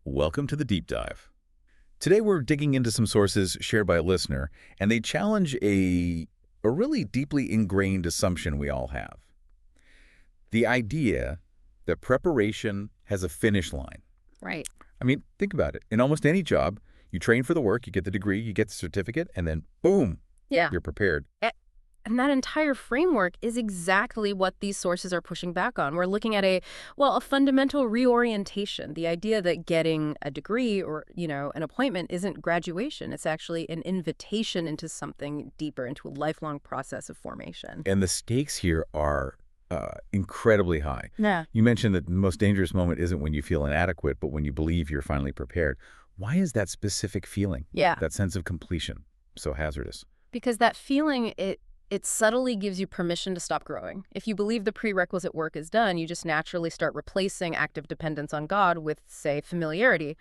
Welcome to the Deep Dive. Today we're digging into some sources shared by a listener, and they challenge a really deeply ingrained assumption we all have. The idea that preparation has a finish line. Right. I mean, think about it. In almost any job, you train for the work, you get the degree, you get the certificate, and then boom, Yeah. you're prepared. And that entire framework is exactly what these sources are pushing back on. We're looking at a fundamental reorientation. The idea that getting a degree or, an appointment isn't graduation. It's actually an invitation into something deeper, into a lifelong process of formation. And the stakes here are incredibly high. Yeah. You mentioned that the most dangerous moment isn't when you feel inadequate, but when you believe you're finally prepared. Why is that specific feeling, Yeah. that sense of completion, so hazardous? Because that feeling, it subtly gives you permission to stop growing. If you believe the prerequisite work is done, you just naturally start replacing active dependence on God with, say, familiarity,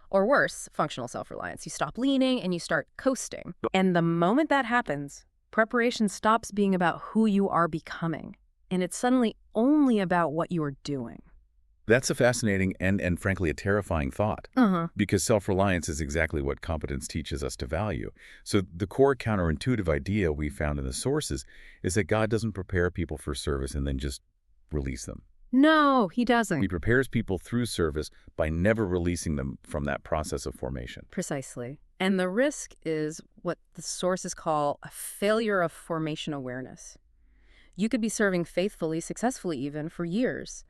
or worse, functional self-reliance. You stop leaning and you start coasting. And the moment that happens, preparation stops being about who you are becoming, and it's suddenly only about what you are doing. That's a fascinating and frankly, a terrifying thought. Because self-reliance is exactly what competence teaches us to value. So the core counterintuitive idea we found in the sources is that God doesn't prepare people for service and then just release them. No, he doesn't. He prepares people through service by never releasing them from that process of formation. Precisely. And the risk is what the sources call a failure of formation awareness. You could be serving faithfully, successfully even, for years.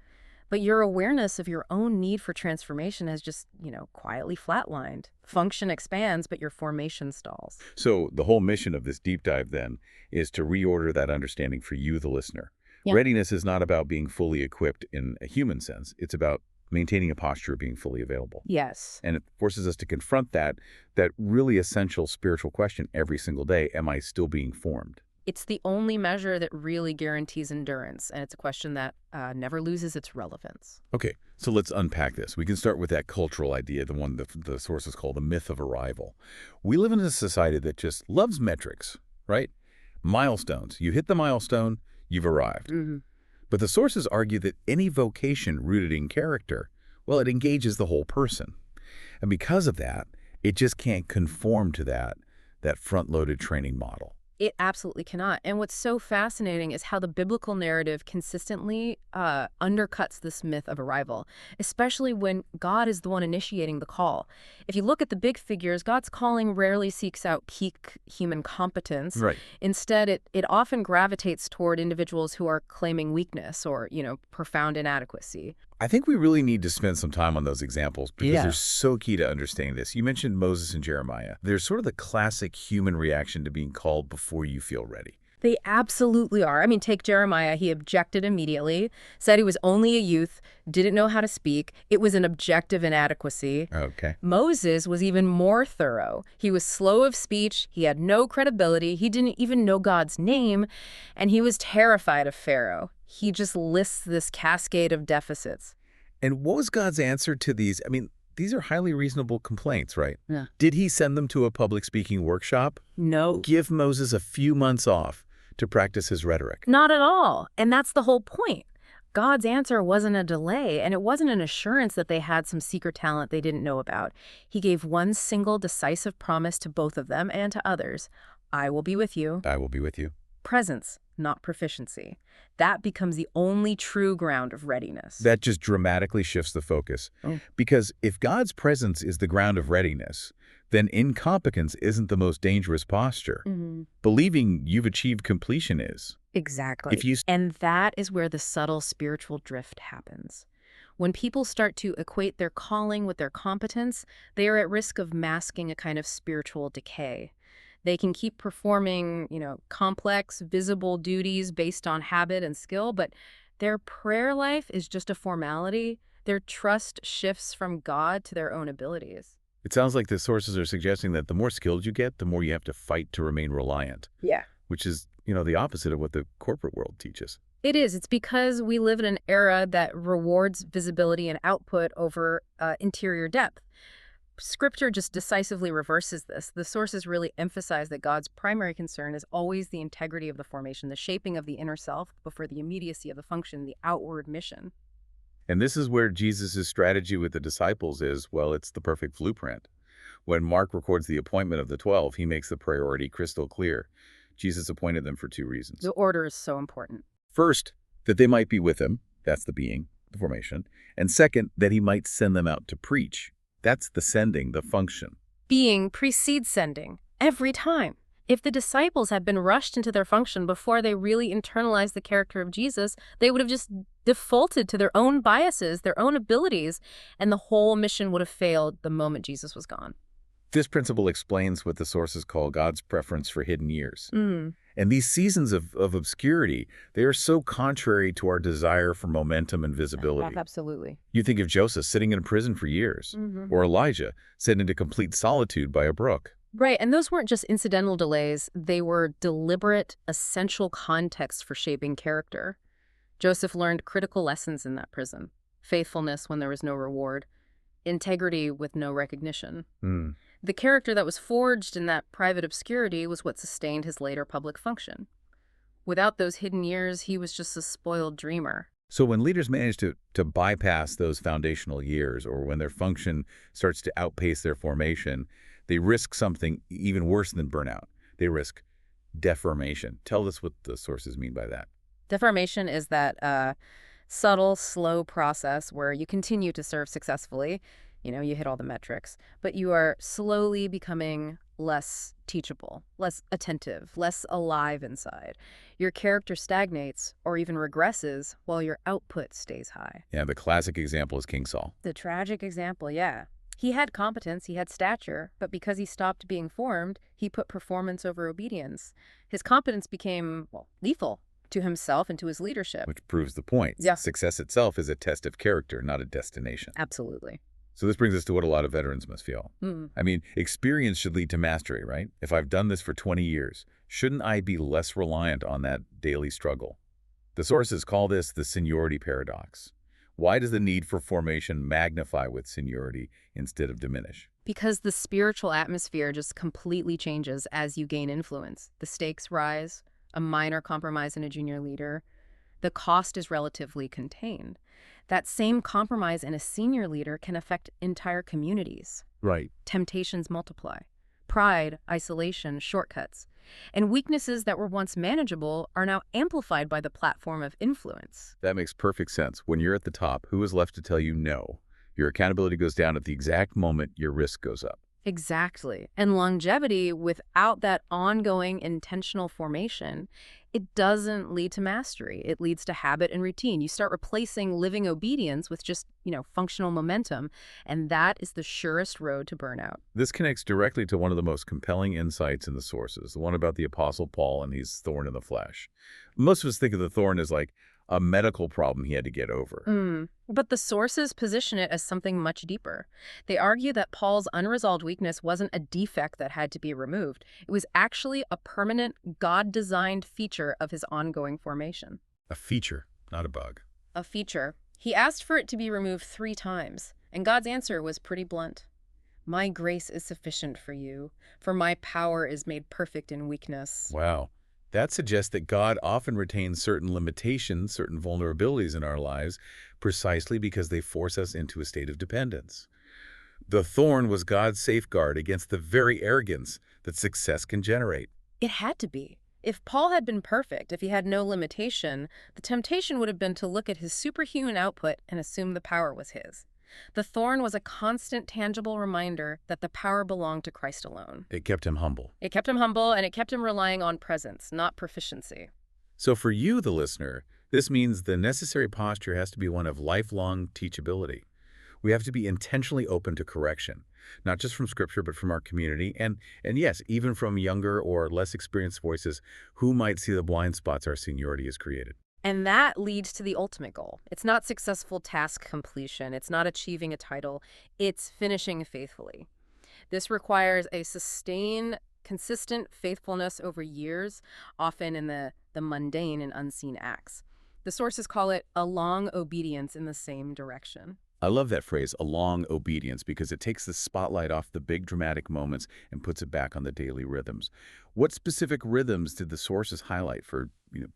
But your awareness of your own need for transformation has just, quietly flatlined. Function expands, but your formation stalls. So the whole mission of this deep dive, then, is to reorder that understanding for you, the listener. Yeah. Readiness is not about being fully equipped in a human sense. It's about maintaining a posture of being fully available. Yes. And it forces us to confront that really essential spiritual question every single day. Am I still being formed? It's the only measure that really guarantees endurance, and it's a question that never loses its relevance. Okay, so let's unpack this. We can start with that cultural idea, the one the sources call the myth of arrival. We live in a society that just loves metrics, right? Milestones. You hit the milestone, you've arrived. But the sources argue that any vocation rooted in character, well, it engages the whole person. And because of that, it just can't conform to that front-loaded training model. It absolutely cannot. And what's so fascinating is how the biblical narrative consistently undercuts this myth of arrival, especially when God is the one initiating the call. If you look at the big figures, God's calling rarely seeks out peak human competence. Right. Instead, it often gravitates toward individuals who are claiming weakness or, profound inadequacy. I think we really need to spend some time on those examples because Yeah. they're so key to understanding this. You mentioned Moses and Jeremiah. They're sort of the classic human reaction to being called before you feel ready. They absolutely are. I mean, take Jeremiah. He objected immediately, said he was only a youth, didn't know how to speak. It was an objective inadequacy. Okay. Moses was even more thorough. He was slow of speech. He had no credibility. He didn't even know God's name. And he was terrified of Pharaoh. He just lists this cascade of deficits. And what was God's answer to these? I mean, these are highly reasonable complaints, right? Yeah. Did he send them to a public speaking workshop? No. Give Moses a few months off to practice his rhetoric? Not at all. And that's the whole point. God's answer wasn't a delay, and it wasn't an assurance that they had some secret talent they didn't know about. He gave one single decisive promise to both of them and to others. I will be with you. I will be with you. Presence, not proficiency. That becomes the only true ground of readiness. That just dramatically shifts the focus. Because if God's presence is the ground of readiness, then incompetence isn't the most dangerous posture. Believing you've achieved completion is. Exactly. If you And that is where the subtle spiritual drift happens. When people start to equate their calling with their competence, they are at risk of masking a kind of spiritual decay. They can keep performing, complex, visible duties based on habit and skill, but their prayer life is just a formality. Their trust shifts from God to their own abilities. It sounds like the sources are suggesting that the more skilled you get, the more you have to fight to remain reliant. Yeah. Which is, the opposite of what the corporate world teaches. It is. It's because we live in an era that rewards visibility and output over interior depth. Scripture just decisively reverses this. The sources really emphasize that God's primary concern is always the integrity of the formation, the shaping of the inner self before the immediacy of the function, the outward mission. And this is where Jesus' strategy with the disciples is, well, it's the perfect blueprint. When Mark records the appointment of the 12, he makes the priority crystal clear. Jesus appointed them for two The reasons. order is so important. First, that they might be with him. That's the being, the formation. And second, that he might send them out to preach. That's the sending, the function. Being precedes sending, every time. If the disciples had been rushed into their function before they really internalized the character of Jesus, they would have just defaulted to their own biases, their own abilities, and the whole mission would have failed the moment Jesus was gone. This principle explains what the sources call God's preference for hidden years. Mm. And these seasons of obscurity, they are so contrary to our desire for momentum and visibility. Absolutely. You think of Joseph sitting in prison for years, Mm-hmm. or Elijah sent into complete solitude by a brook. Right, and those weren't just incidental delays. They were deliberate, essential context for shaping character. Joseph learned critical lessons in that prison. Faithfulness when there was no reward. Integrity with no recognition. Hmm. The character that was forged in that private obscurity was what sustained his later public function. Without those hidden years, he was just a spoiled dreamer. So when leaders manage to bypass those foundational years, or when their function starts to outpace their formation, they risk something even worse than burnout. They risk deformation. Tell us what the sources mean by that. Deformation is that subtle, slow process where you continue to serve successfully. You hit all the metrics, but you are slowly becoming less teachable, less attentive, less alive inside. Your character stagnates or even regresses while your output stays high. Yeah, the classic example is King Saul. The tragic example, yeah. He had competence, he had stature, but because he stopped being formed, he put performance over obedience. His competence became, well, lethal to himself and to his leadership. Which proves the point. Yeah. Success itself is a test of character, not a destination. Absolutely. So this brings us to what a lot of veterans must feel. Mm. I mean, experience should lead to mastery, right? If I've done this for 20 years, shouldn't I be less reliant on that daily struggle? The sources call this the seniority paradox. Why does the need for formation magnify with seniority instead of diminish? Because the spiritual atmosphere just completely changes as you gain influence. The stakes rise, a minor compromise in a junior leader. The cost is relatively contained. That same compromise in a senior leader can affect entire communities. Right. Temptations multiply. Pride, isolation, shortcuts. And weaknesses that were once manageable are now amplified by the platform of influence. That makes perfect sense. When you're at the top, who is left to tell you no? Your accountability goes down at the exact moment your risk goes up. Exactly. And longevity without that ongoing intentional formation, it doesn't lead to mastery. It leads to habit and routine. You start replacing living obedience with just, functional momentum, and that is the surest road to burnout. This connects directly to one of the most compelling insights in the sources, the one about the Apostle Paul and his thorn in the flesh. Most of us think of the thorn as like a medical problem he had to get over. But the sources position it as something much deeper. They argue that Paul's unresolved weakness wasn't a defect that had to be removed. It was actually a permanent, God-designed feature of his ongoing formation. A feature, not a bug. A feature. He asked for it to be removed 3 times, and God's answer was pretty blunt. My grace is sufficient for you, for my power is made perfect in weakness. Wow. That suggests that God often retains certain limitations, certain vulnerabilities in our lives, precisely because they force us into a state of dependence. The thorn was God's safeguard against the very arrogance that success can generate. It had to be. If Paul had been perfect, if he had no limitation, the temptation would have been to look at his superhuman output and assume the power was his. The thorn was a constant, tangible reminder that the power belonged to Christ alone. It kept him humble. It kept him humble, and it kept him relying on presence, not proficiency. So for you, the listener, this means the necessary posture has to be one of lifelong teachability. We have to be intentionally open to correction, not just from Scripture, but from our community, and yes, even from younger or less experienced voices who might see the blind spots our seniority has created. And that leads to the ultimate goal. It's not successful task completion. It's not achieving a title. It's finishing faithfully. This requires a sustained, consistent faithfulness over years, often in the mundane and unseen acts. The sources call it a long obedience in the same direction. I love that phrase, a long obedience, because it takes the spotlight off the big dramatic moments and puts it back on the daily rhythms. What specific rhythms did the sources highlight for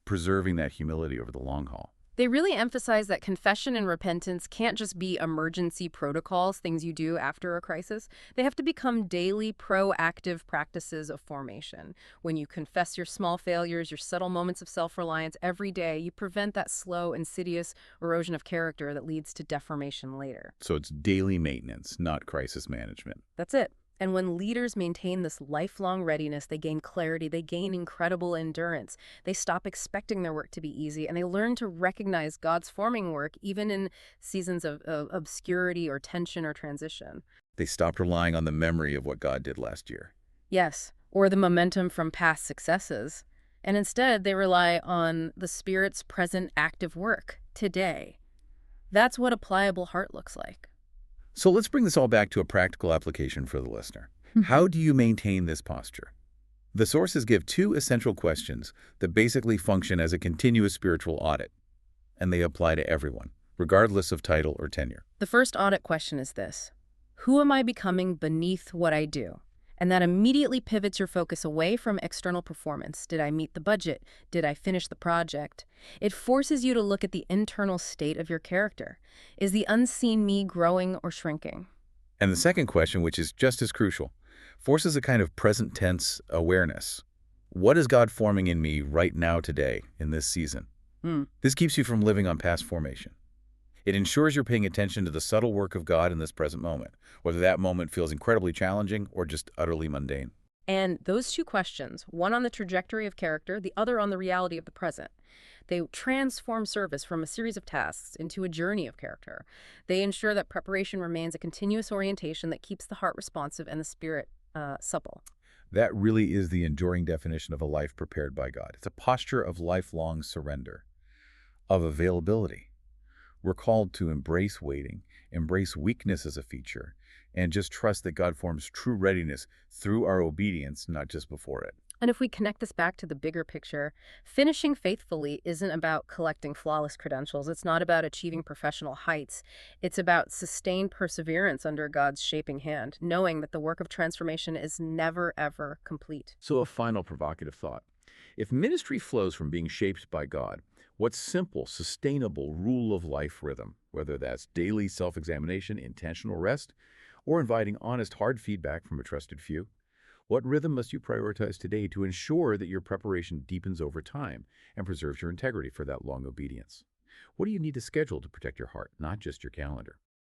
preserving that humility over the long haul? They really emphasize that confession and repentance can't just be emergency protocols, things you do after a crisis. They have to become daily, proactive practices of formation. When you confess your small failures, your subtle moments of self-reliance every day, you prevent that slow, insidious erosion of character that leads to deformation later. So it's daily maintenance, not crisis management. That's it. And when leaders maintain this lifelong readiness, they gain clarity, they gain incredible endurance. They stop expecting their work to be easy, and they learn to recognize God's forming work even in seasons of obscurity or tension or transition. They stopped relying on the memory of what God did last year. Yes, or the momentum from past successes. And instead, they rely on the Spirit's present active work today. That's what a pliable heart looks like. So let's bring this all back to a practical application for the listener. How do you maintain this posture? The sources give two essential questions that basically function as a continuous spiritual audit, and they apply to everyone, regardless of title or tenure. The first audit question is this: who am I becoming beneath what I do? And that immediately pivots your focus away from external performance. Did I meet the budget? Did I finish the project? It forces you to look at the internal state of your character. Is the unseen me growing or shrinking? And the second question, which is just as crucial, forces a kind of present tense awareness. What is God forming in me right now today, in this season? Hmm. This keeps you from living on past formation. It ensures you're paying attention to the subtle work of God in this present moment, whether that moment feels incredibly challenging or just utterly mundane. And those two questions, one on the trajectory of character, the other on the reality of the present, they transform service from a series of tasks into a journey of character. They ensure that preparation remains a continuous orientation that keeps the heart responsive and the spirit supple. That really is the enduring definition of a life prepared by God. It's a posture of lifelong surrender, of availability. We're called to embrace waiting, embrace weakness as a feature, and just trust that God forms true readiness through our obedience, not just before it. And if we connect this back to the bigger picture, finishing faithfully isn't about collecting flawless credentials. It's not about achieving professional heights. It's about sustained perseverance under God's shaping hand, knowing that the work of transformation is never, ever complete. So a final provocative thought. If ministry flows from being shaped by God, what simple, sustainable rule of life rhythm, whether that's daily self-examination, intentional rest, or inviting honest, hard feedback from a trusted few, what rhythm must you prioritize today to ensure that your preparation deepens over time and preserves your integrity for that long obedience? What do you need to schedule to protect your heart, not just your calendar?